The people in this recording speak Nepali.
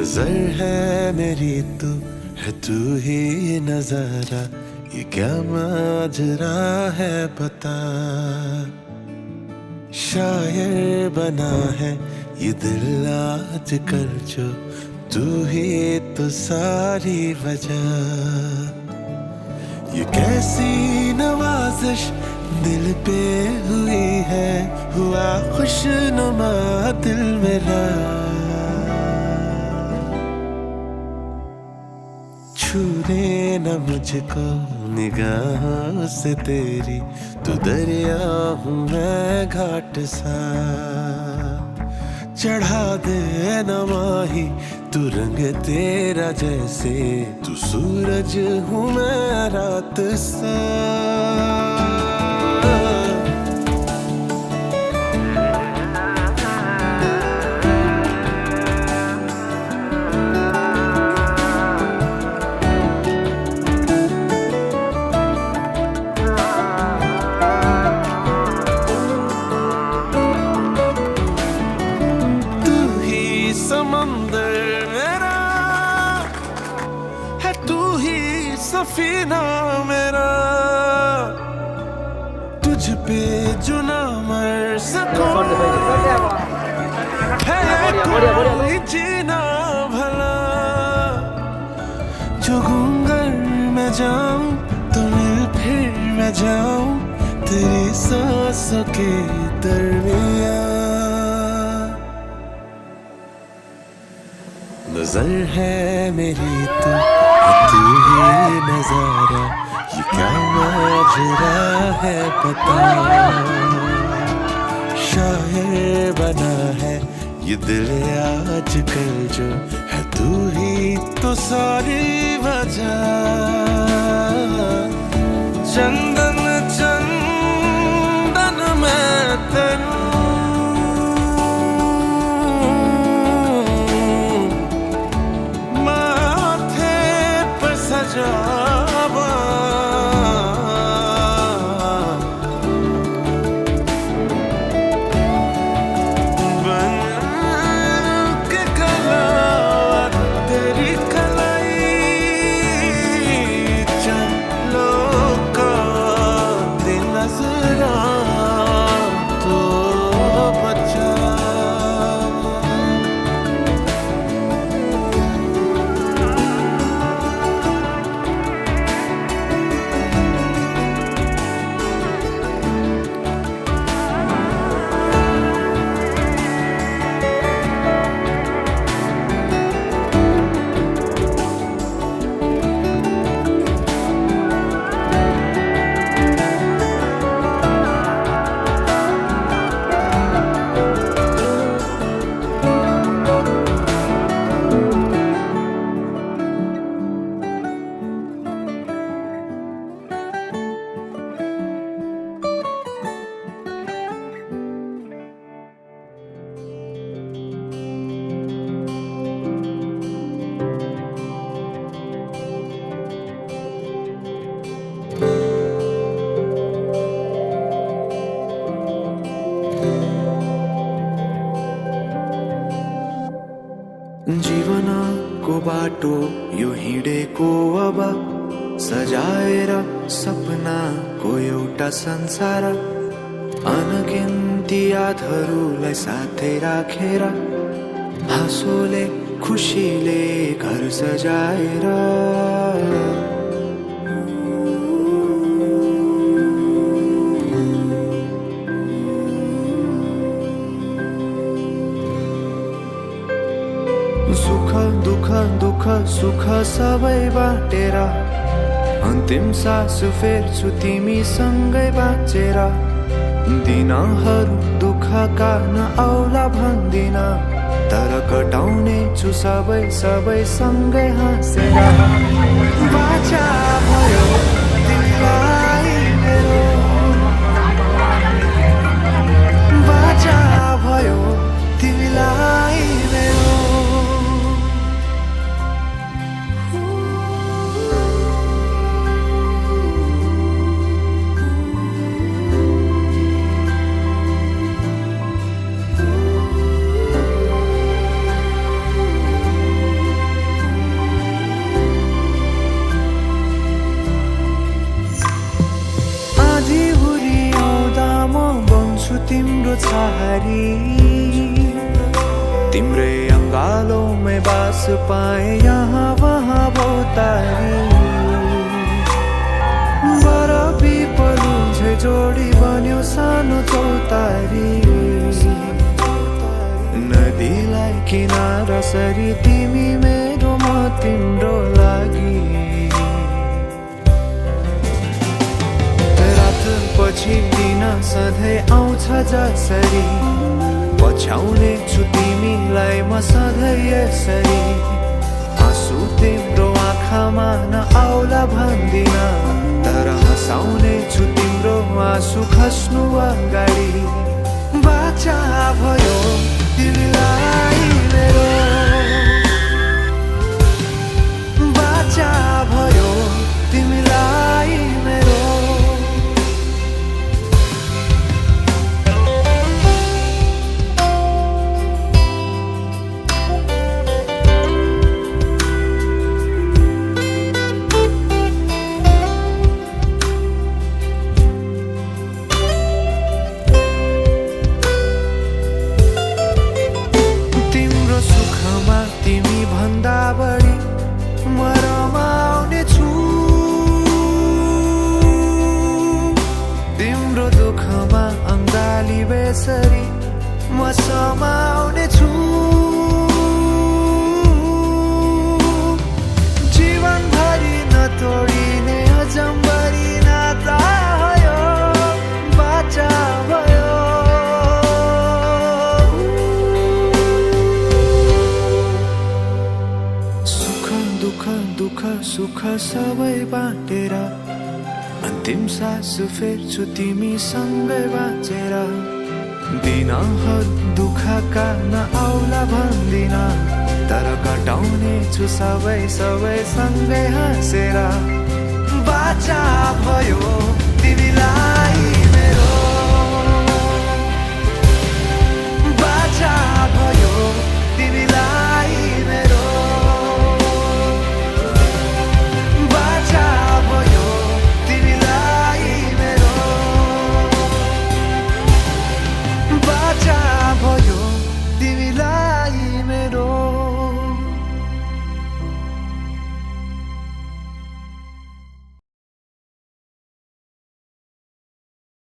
नजर है मेरी तू है, तू ही नजारा, ये क्या माजरा है बता। शायर बना है ये दिल आज कल जो, तू ही तो सारी वजह। ये कैसी नवाजिश दिल पे हुई है, हुआ खुशनुमा दिल मेरा। छूने न मुझको निगाहों से तेरी, तू दरिया हूँ मैं घाट सा। चढ़ा दे न माही तू रंग तेरा जैसे, तू सूरज हूँ मैं रात सा। समंदर मेरा है, तू ही सफीना मेरा। तुझ पे जो ना मर सकूं है कोई जीना भला। जो घूंगर मैं जाऊं तो मिल फिर मैं जाऊं तेरी सांसों के दरमियां। नजर है मेरी तू ही नजारा, ये क्या माजरा है पता। शायर बना है ये दिल आज कल जो, है तू ही तो सारी वजह। चंदन चंदन मैं तेनू जावा। बन के कला तेरी कलाई, चलो का दिन नजरा तो बचा। जीवनको बाटो यो हिँडेको अब, सजाएर सपनाको एउटा संसार। अनगिन्ती यादहरूलाई साथै राखेर, हाँसोले खुसीले घर सजाएर। सुख दुख दुख सुख सबै बाटेर, अन्तिम सास फेर्छु तिमीसँगै बाँचेर। दिनहरू दुःखका नआउला भन्दिन, तर कटाउने छु सबै सबै सँगै हाँसेर। बाचा भयो तिमीलाई मेरो, बाचा भयो तिमीलाई मेरो। छहारी तिम्रै अंगालों में बास पाए यहाँ वहाँ बहुतारी बरफी पलुझे जोडी बन्यो सानो चौतारी नदीलाई किनारा सरी तिमी मेरो म तिम्रो लागि रात पछि दिन सधैँ आउँछ जसरी पछ्याउने छु तिमीलाई म सधैँ यसरी आँसु तिम्रो आँखामा नआउला भन्दिन तर हँसाउने छु तिम्रो आँसु खस्नु अगाडि बाचा भयो तिमीलाई मेरो बाचा भयो तिमीलाई मेरो तिमी भन्दा बढी म रमाउने छु तिम्रो दुःखमा अंगाली बेसरी म समाउने छु जीवनभरि नतोडिने अजम्बरी नाता भयो बाचा भयो दुःख सुख सबै बाँटेर अन्तिम सास फेर्छु तिमीसँगै बाँचेर दिनहरु दुःखका नआउला भन्दिन तर कटाउने छु सबै सँगै हाँसेर बाचा भयो तिमीलाई मेरो बाचा भयो तिमीलाई